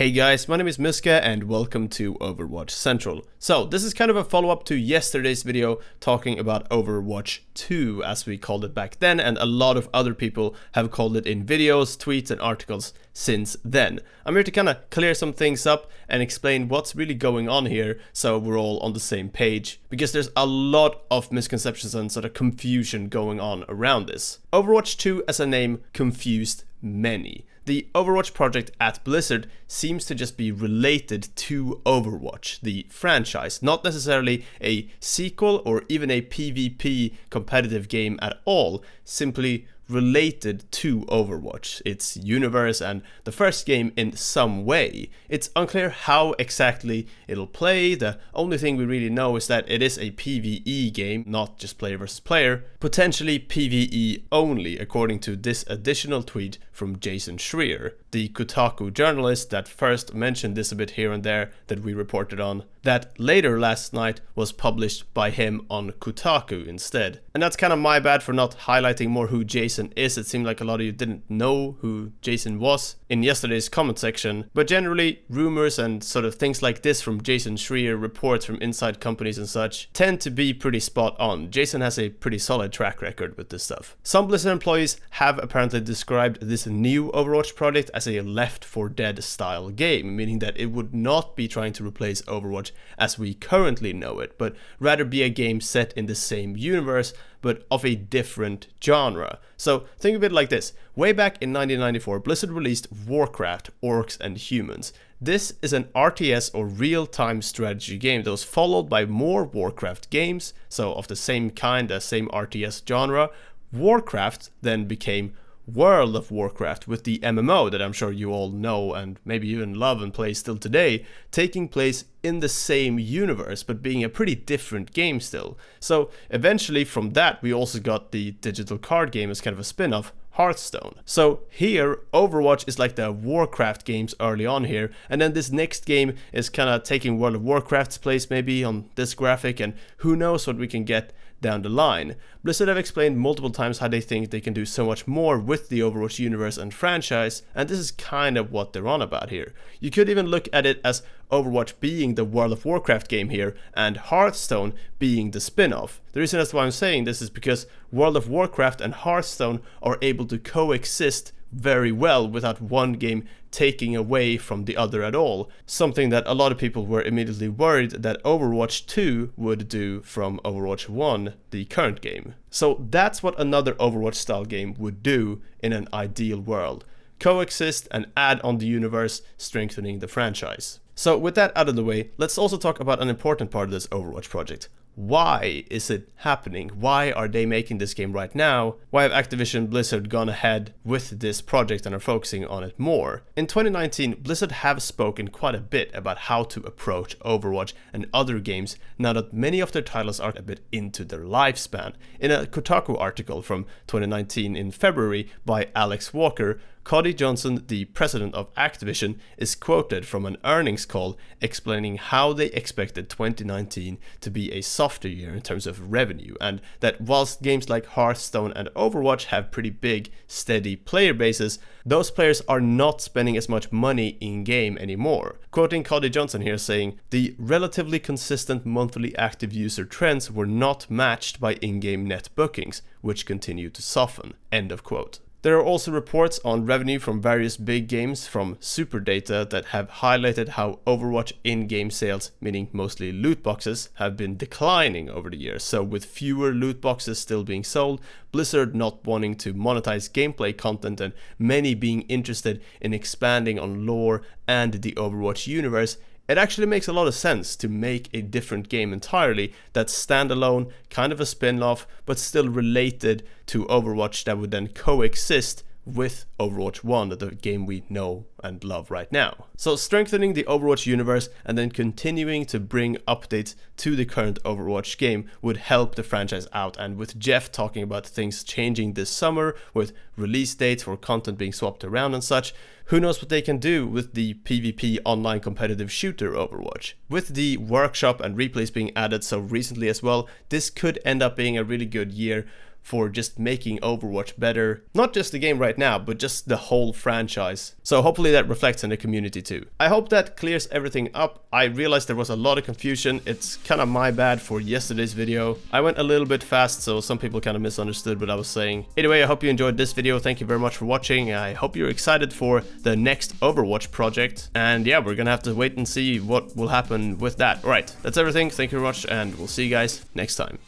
Hey guys, my name is Miska and welcome to Overwatch Central. So this is kind of a follow-up to yesterday's video talking about Overwatch 2 as we called it back then, and a lot of other people have called it in videos, tweets and articles since then. I'm here to kind of clear some things up and explain what's really going on here so we're all on the same page, because there's a lot of misconceptions and sort of confusion going on around this. Overwatch 2 as a name confused many. The Overwatch project at Blizzard seems to just be related to Overwatch, the franchise, not necessarily a sequel or even a PvP competitive game at all, simply related to Overwatch, its universe and the first game in some way. It's unclear how exactly it'll play. The only thing we really know is that it is a PvE game, not just player versus player, potentially PvE only, according to this additional tweet from Jason Schreier, the Kotaku journalist that first mentioned this a bit here and there that we reported on, that later last night was published by him on Kotaku instead. And that's kind of my bad for not highlighting more who Jason is. It seemed like a lot of you didn't know who Jason was in yesterday's comment section, but generally rumors and sort of things like this from Jason Schreier, reports from inside companies and such, tend to be pretty spot on. Jason has a pretty solid track record with this stuff. Some Blizzard employees have apparently described this new Overwatch project as a Left 4 Dead style game, meaning that it would not be trying to replace Overwatch as we currently know it, but rather be a game set in the same universe but of a different genre. So think of it like this. Way back in 1994, Blizzard released Warcraft, Orcs and Humans. This is an RTS or real-time strategy game that was followed by more Warcraft games, so of the same kind, the same RTS genre. Warcraft then became World of Warcraft with the MMO that I'm sure you all know and maybe even love and play still today, taking place in the same universe but being a pretty different game still. So eventually from that we also got the digital card game as kind of a spin-off, Hearthstone. So here Overwatch is like the Warcraft games early on here, and then this next game is kind of taking World of Warcraft's place maybe on this graphic, and who knows what we can get down the line. Blizzard have explained multiple times how they think they can do so much more with the Overwatch universe and franchise, and this is kind of what they're on about here. You could even look at it as Overwatch being the World of Warcraft game here and Hearthstone being the spin-off. The reason that's why I'm saying this is because World of Warcraft and Hearthstone are able to coexist very well without one game taking away from the other at all, something that a lot of people were immediately worried that Overwatch 2 would do from Overwatch 1, the current game. So that's what another Overwatch style game would do in an ideal world. Coexist and add on the universe, strengthening the franchise. So with that out of the way, let's also talk about an important part of this Overwatch project. Why is it happening? Why are they making this game right now? Why have Activision Blizzard gone ahead with this project and are focusing on it more? In 2019, Blizzard have spoken quite a bit about how to approach Overwatch and other games now that many of their titles are a bit into their lifespan. In a Kotaku article from 2019 in February by Alex Walker, Cody Johnson, the president of Activision, is quoted from an earnings call explaining how they expected 2019 to be a softer year in terms of revenue, and that whilst games like Hearthstone and Overwatch have pretty big, steady player bases, those players are not spending as much money in-game anymore. Quoting Cody Johnson here saying, "The relatively consistent monthly active user trends were not matched by in-game net bookings, which continue to soften." End of quote. There are also reports on revenue from various big games from Superdata that have highlighted how Overwatch in-game sales, meaning mostly loot boxes, have been declining over the years. So with fewer loot boxes still being sold, Blizzard not wanting to monetize gameplay content, and many being interested in expanding on lore and the Overwatch universe, it actually makes a lot of sense to make a different game entirely that's standalone, kind of a spin-off, but still related to Overwatch that would then coexist with Overwatch 1, the game we know and love right now. So strengthening the Overwatch universe and then continuing to bring updates to the current Overwatch game would help the franchise out, and with Jeff talking about things changing this summer with release dates for content being swapped around and such, who knows what they can do with the PvP online competitive shooter Overwatch. With the workshop and replays being added so recently as well, this could end up being a really good year for just making Overwatch better. Not just the game right now, but just the whole franchise. So hopefully that reflects in the community too. I hope that clears everything up. I realized there was a lot of confusion. It's kind of my bad for yesterday's video. I went a little bit fast, so some people kind of misunderstood what I was saying. Anyway, I hope you enjoyed this video. Thank you very much for watching. I hope you're excited for the next Overwatch project. And yeah, we're gonna have to wait and see what will happen with that. Alright, that's everything. Thank you very much, and we'll see you guys next time.